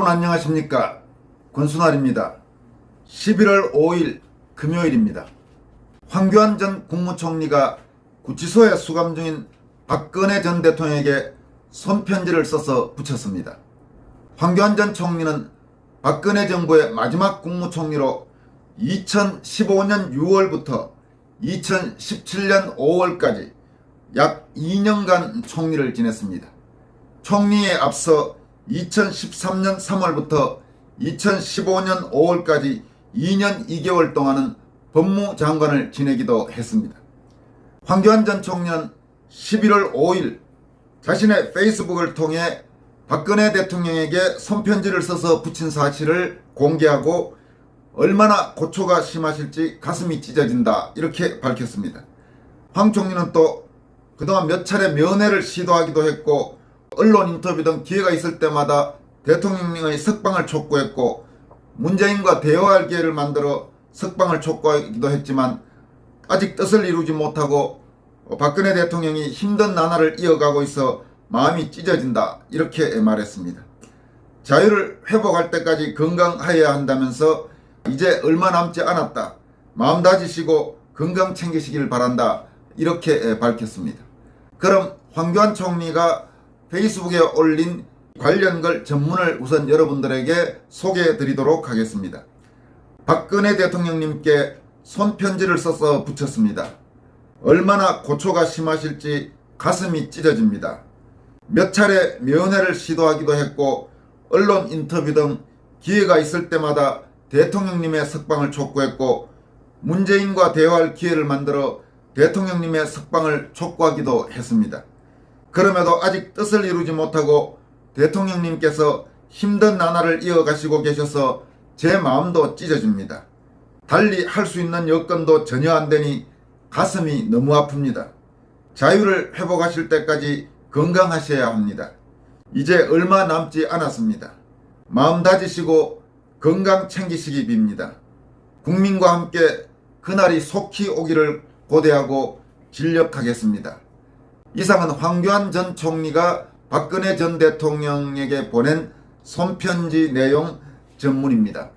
여러분 안녕하십니까? 권순환입니다. 11월 5일 금요일입니다. 황교안 전 국무총리가 구치소에 수감 중인 박근혜 전 대통령에게 손편지를 써서 붙였습니다. 황교안 전 총리는 박근혜 정부의 마지막 국무총리로 2015년 6월부터 2017년 5월까지 약 2년간 총리를 지냈습니다. 총리에 앞서 2013년 3월부터 2015년 5월까지 2년 2개월 동안은 법무장관을 지내기도 했습니다. 황교안 전 총리는 11월 5일 자신의 페이스북을 통해 박근혜 대통령에게 손편지를 써서 붙인 사실을 공개하고 얼마나 고초가 심하실지 가슴이 찢어진다 이렇게 밝혔습니다. 황 총리는 또 그동안 몇 차례 면회를 시도하기도 했고 언론 인터뷰 등 기회가 있을 때마다 대통령의 석방을 촉구했고 문재인과 대화할 기회를 만들어 석방을 촉구하기도 했지만 아직 뜻을 이루지 못하고 박근혜 대통령이 힘든 나날을 이어가고 있어 마음이 찢어진다 이렇게 말했습니다. 자유를 회복할 때까지 건강하여야 한다면서 이제 얼마 남지 않았다. 마음 다지시고 건강 챙기시길 바란다 이렇게 밝혔습니다. 그럼 황교안 총리가 페이스북에 올린 관련 글 전문을 우선 여러분들에게 소개해 드리도록 하겠습니다. 박근혜 대통령님께 손편지를 써서 붙였습니다. 얼마나 고초가 심하실지 가슴이 찢어집니다. 몇 차례 면회를 시도하기도 했고 언론 인터뷰 등 기회가 있을 때마다 대통령님의 석방을 촉구했고 문재인과 대화할 기회를 만들어 대통령님의 석방을 촉구하기도 했습니다. 그럼에도 아직 뜻을 이루지 못하고 대통령님께서 힘든 나날을 이어가시고 계셔서 제 마음도 찢어집니다. 달리 할 수 있는 여건도 전혀 안 되니 가슴이 너무 아픕니다. 자유를 회복하실 때까지 건강하셔야 합니다. 이제 얼마 남지 않았습니다. 마음 다지시고 건강 챙기시기 빕니다. 국민과 함께 그날이 속히 오기를 고대하고 진력하겠습니다. 이상은 황교안 전 총리가 박근혜 전 대통령에게 보낸 손편지 내용 전문입니다.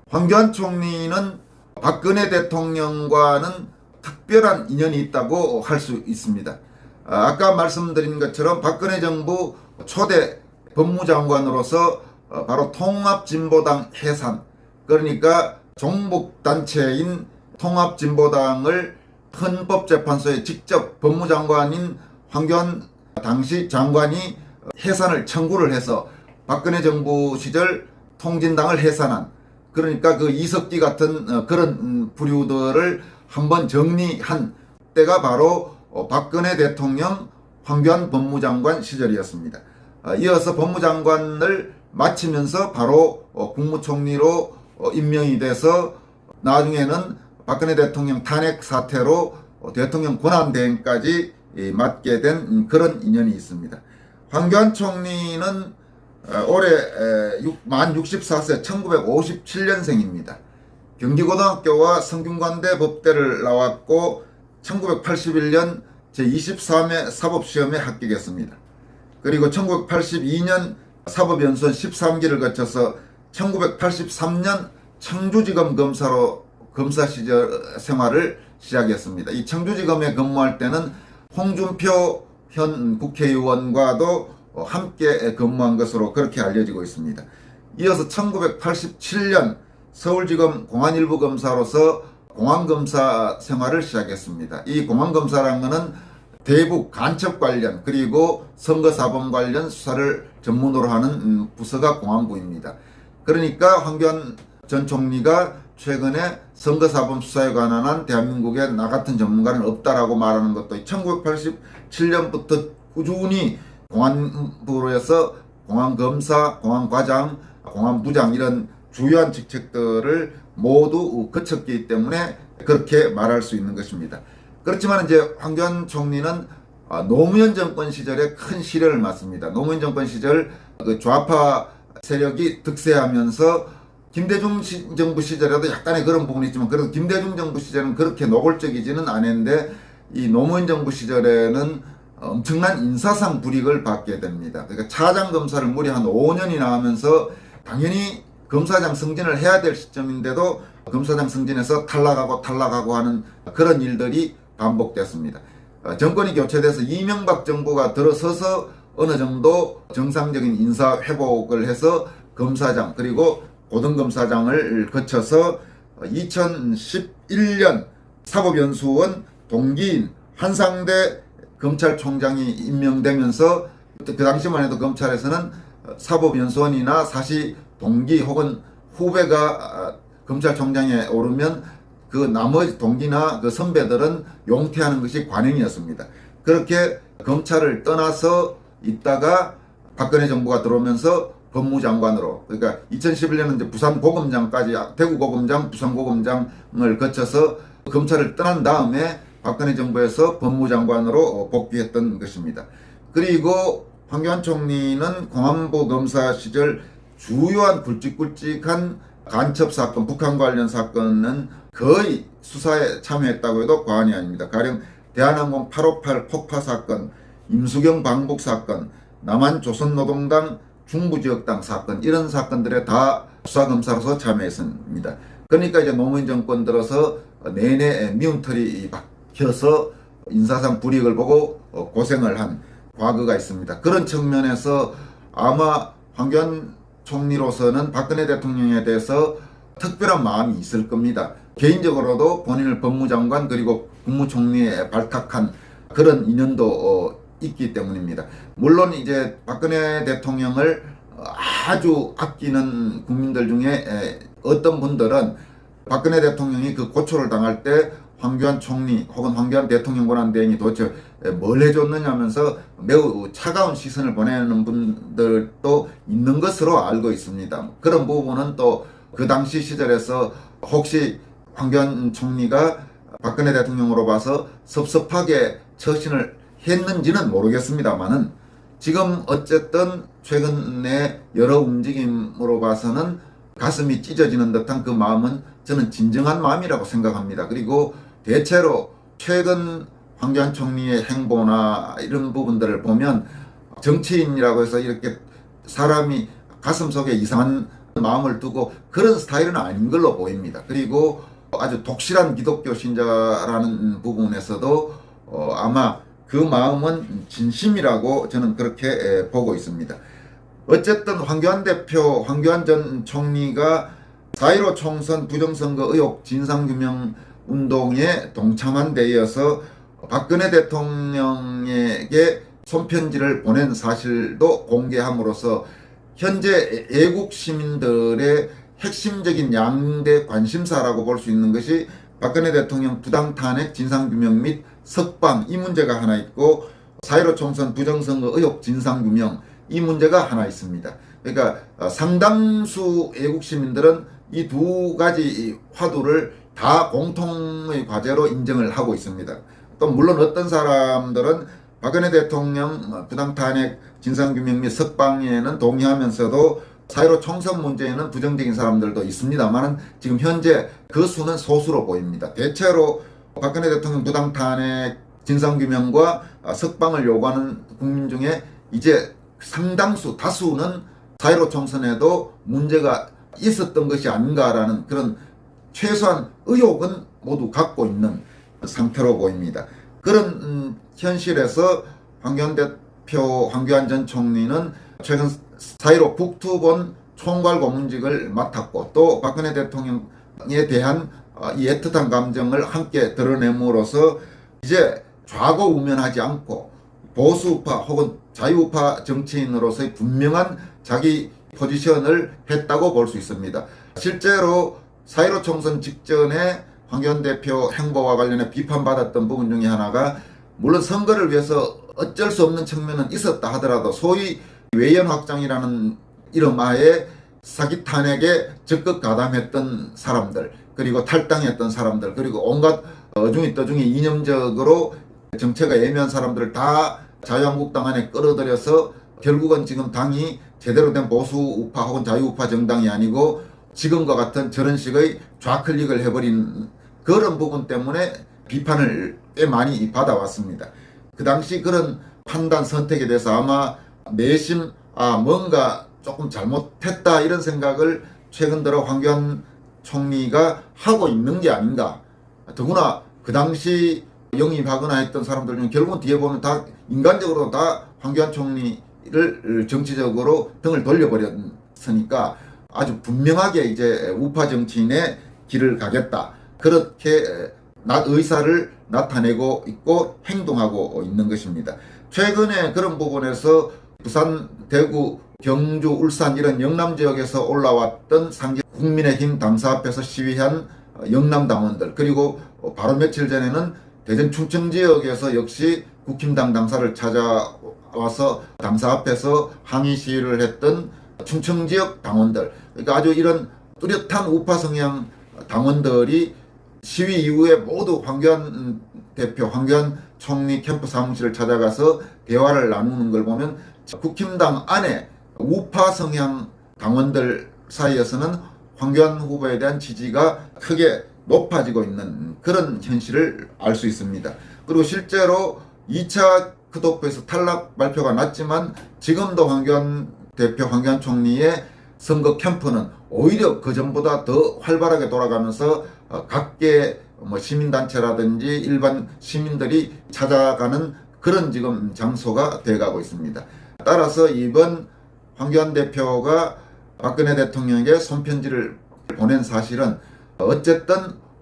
황교안 총리는 박근혜 대통령과는 특별한 인연이 있다고 할 수 있습니다. 아까 말씀드린 것처럼 박근혜 정부 초대 법무장관으로서 바로 통합진보당 해산, 그러니까 종북단체인 통합진보당을 헌법재판소에 직접 법무장관인 황교안 당시 장관이 해산을 청구를 해서 박근혜 정부 시절 통진당을 해산한, 그러니까 그 이석기 같은 그런 부류들을 한번 정리한 때가 바로 박근혜 대통령 황교안 법무장관 시절이었습니다. 이어서 법무장관을 마치면서 바로 국무총리로 임명이 돼서 나중에는 박근혜 대통령 탄핵 사태로 대통령 권한대행까지 맡게 된 그런 인연이 있습니다. 황교안 총리는 올해 만 64세 1957년생입니다. 경기고등학교와 성균관대 법대를 나왔고 1981년 제23회 사법시험에 합격했습니다. 그리고 1982년 사법연수원 13기를 거쳐서 1983년 청주지검 검사로 검사 시절 생활을 시작했습니다. 이 청주지검에 근무할 때는 홍준표 현 국회의원과도 함께 근무한 것으로 그렇게 알려지고 있습니다. 이어서 1987년 서울지검 공안일부 검사로서 공안검사 생활을 시작했습니다. 이 공안검사라는 것은 대북 간첩 관련 그리고 선거사범 관련 수사를 전문으로 하는 부서가 공안부입니다. 그러니까 황교안 전 총리가 최근에 선거사범 수사에 관한 한 대한민국에 나 같은 전문가는 없다라고 말하는 것도 1987년부터 꾸준히 공안부로에서 공안검사, 공안과장, 공안부장 이런 주요한 직책들을 모두 거쳤기 때문에 그렇게 말할 수 있는 것입니다. 그렇지만 이제 황교안 총리는 노무현 정권 시절에 큰 시련을 맞습니다. 노무현 정권 시절 그 좌파 세력이 득세하면서 김대중 정부 시절에도 약간의 그런 부분이 있지만 그래도 김대중 정부 시절은 그렇게 노골적이지는 않았는데 이 노무현 정부 시절에는 엄청난 인사상 불이익을 받게 됩니다. 그러니까 차장검사를 무려 한 5년이나 하면서 당연히 검사장 승진을 해야 될 시점인데도 검사장 승진에서 탈락하고 하는 그런 일들이 반복됐습니다. 정권이 교체돼서 이명박 정부가 들어서서 어느 정도 정상적인 인사 회복을 해서 검사장 그리고 고등검사장을 거쳐서 2011년 사법연수원 동기인 한상대 검찰총장이 임명되면서 그 당시만 해도 검찰에서는 사법연수원이나 사시 동기 혹은 후배가 검찰총장에 오르면 그 나머지 동기나 그 선배들은 용퇴하는 것이 관행이었습니다. 그렇게 검찰을 떠나서 있다가 박근혜 정부가 들어오면서 법무장관으로, 그러니까 2011년은 이제 부산고검장까지, 대구고검장, 부산고검장을 거쳐서 검찰을 떠난 다음에 박근혜 정부에서 법무장관으로 복귀했던 것입니다. 그리고 황교안 총리는 공안부 검사 시절 주요한 굵직굵직한 간첩 사건, 북한 관련 사건은 거의 수사에 참여했다고 해도 과언이 아닙니다. 가령 대한항공 858 폭파 사건, 임수경 방북 사건, 남한조선노동당 중부지역당 사건, 이런 사건들에 다 수사검사로서 참여했습니다. 그러니까 이제 노무현 정권 들어서 내내 미움털이 박혀서 인사상 불이익을 보고 고생을 한 과거가 있습니다. 그런 측면에서 아마 황교안 총리로서는 박근혜 대통령에 대해서 특별한 마음이 있을 겁니다. 개인적으로도 본인을 법무장관 그리고 국무총리에 발탁한 그런 인연도 있기 때문입니다. 물론 이제 박근혜 대통령을 아주 아끼는 국민들 중에 어떤 분들은 박근혜 대통령이 그 고초를 당할 때 황교안 총리 혹은 황교안 대통령 권한대행이 도대체 뭘 해줬느냐면서 매우 차가운 시선을 보내는 분들도 있는 것으로 알고 있습니다. 그런 부분은 또 그 당시 시절에서 혹시 황교안 총리가 박근혜 대통령으로 봐서 섭섭하게 처신을 했는지는 모르겠습니다만은 지금 어쨌든 최근에 여러 움직임으로 봐서는 가슴이 찢어지는 듯한 그 마음은 저는 진정한 마음이라고 생각합니다. 그리고 대체로 최근 황교안 총리의 행보나 이런 부분들을 보면 정치인이라고 해서 이렇게 사람이 가슴속에 이상한 마음을 두고 그런 스타일은 아닌 걸로 보입니다. 그리고 아주 독실한 기독교 신자라는 부분에서도 아마 그 마음은 진심이라고 저는 그렇게 보고 있습니다. 어쨌든 황교안 대표, 황교안 전 총리가 4.15 총선 부정선거 의혹 진상규명 운동에 동참한 데 이어서 박근혜 대통령에게 손편지를 보낸 사실도 공개함으로써 현재 애국 시민들의 핵심적인 양대 관심사라고 볼 수 있는 것이 박근혜 대통령 부당 탄핵 진상규명 및 석방, 이 문제가 하나 있고 4.15 총선 부정선거 의혹 진상규명, 이 문제가 하나 있습니다. 그러니까 상당수 애국 시민들은 이 두 가지 화두를 다 공통의 과제로 인정을 하고 있습니다. 또 물론 어떤 사람들은 박근혜 대통령 부당 탄핵 진상규명 및 석방에는 동의하면서도 4.15 총선 문제에는 부정적인 사람들도 있습니다만 지금 현재 그 수는 소수로 보입니다. 대체로 박근혜 대통령 부당 탄핵 진상규명과 석방을 요구하는 국민 중에 이제 상당수, 다수는 4.15 총선에도 문제가 있었던 것이 아닌가라는 그런 최소한 의혹은 모두 갖고 있는 상태로 보입니다. 그런 현실에서 황교안 대표, 황교안 전 총리는 최근 4.15 북투본 총괄 고문직을 맡았고 또 박근혜 대통령에 대한 이 애틋한 감정을 함께 드러냄으로써 이제 좌고우면하지 않고 보수우파 혹은 자유우파 정치인으로서의 분명한 자기 포지션을 했다고 볼 수 있습니다. 실제로 4.15 총선 직전에 황교안 대표 행보와 관련해 비판받았던 부분 중에 하나가 물론 선거를 위해서 어쩔 수 없는 측면은 있었다 하더라도 소위 외연 확장이라는 이름 하에 사기 탄핵에 적극 가담했던 사람들, 그리고 탈당했던 사람들, 그리고 온갖 어중이 떠중이 이념적으로 정체가 애매한 사람들을 다 자유한국당 안에 끌어들여서 결국은 지금 당이 제대로 된 보수 우파 혹은 자유우파 정당이 아니고 지금과 같은 저런 식의 좌클릭을 해버린 그런 부분 때문에 비판을 꽤 많이 받아왔습니다. 그 당시 그런 판단 선택에 대해서 아마 내심 뭔가 조금 잘못했다 이런 생각을 최근 들어 황교안 총리가 하고 있는 게 아닌가. 더구나 그 당시 영입하거나 했던 사람들 중에 결국은 뒤에 보면 다 인간적으로 다 황교안 총리를 정치적으로 등을 돌려버렸으니까 아주 분명하게 이제 우파 정치인의 길을 가겠다. 그렇게 의사를 나타내고 있고 행동하고 있는 것입니다. 최근에 그런 부분에서 부산, 대구, 경주, 울산 이런 영남 지역에서 올라왔던 상계 국민의힘 당사 앞에서 시위한 영남 당원들, 그리고 바로 며칠 전에는 대전 충청 지역에서 역시 국힘당 당사를 찾아와서 당사 앞에서 항의 시위를 했던 충청 지역 당원들, 그러니까 아주 이런 뚜렷한 우파 성향 당원들이 시위 이후에 모두 황교안 대표, 황교안 총리 캠프 사무실을 찾아가서 대화를 나누는 걸 보면 국힘당 안에 우파 성향 당원들 사이에서는 황교안 후보에 대한 지지가 크게 높아지고 있는 그런 현실을 알 수 있습니다. 그리고 실제로 2차 컷오프에서 탈락 발표가 났지만 지금도 황교안 대표, 황교안 총리의 선거 캠프는 오히려 그 전보다 더 활발하게 돌아가면서 각계 시민단체라든지 일반 시민들이 찾아가는 그런 지금 장소가 돼가고 있습니다. 따라서 이번 황교안 대표가 박근혜 대통령에게 손편지를 보낸 사실은 어쨌든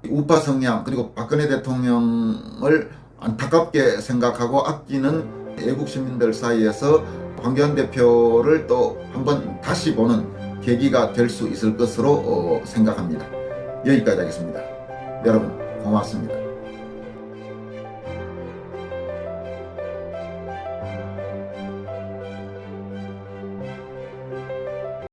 우파 성향 그리고 박근혜 대통령을 안타깝게 생각하고 아끼는 애국 시민들 사이에서 황교안 대표를 또 한번 다시 보는 계기가 될 수 있을 것으로 생각합니다. 여기까지 하겠습니다. 여러분 고맙습니다.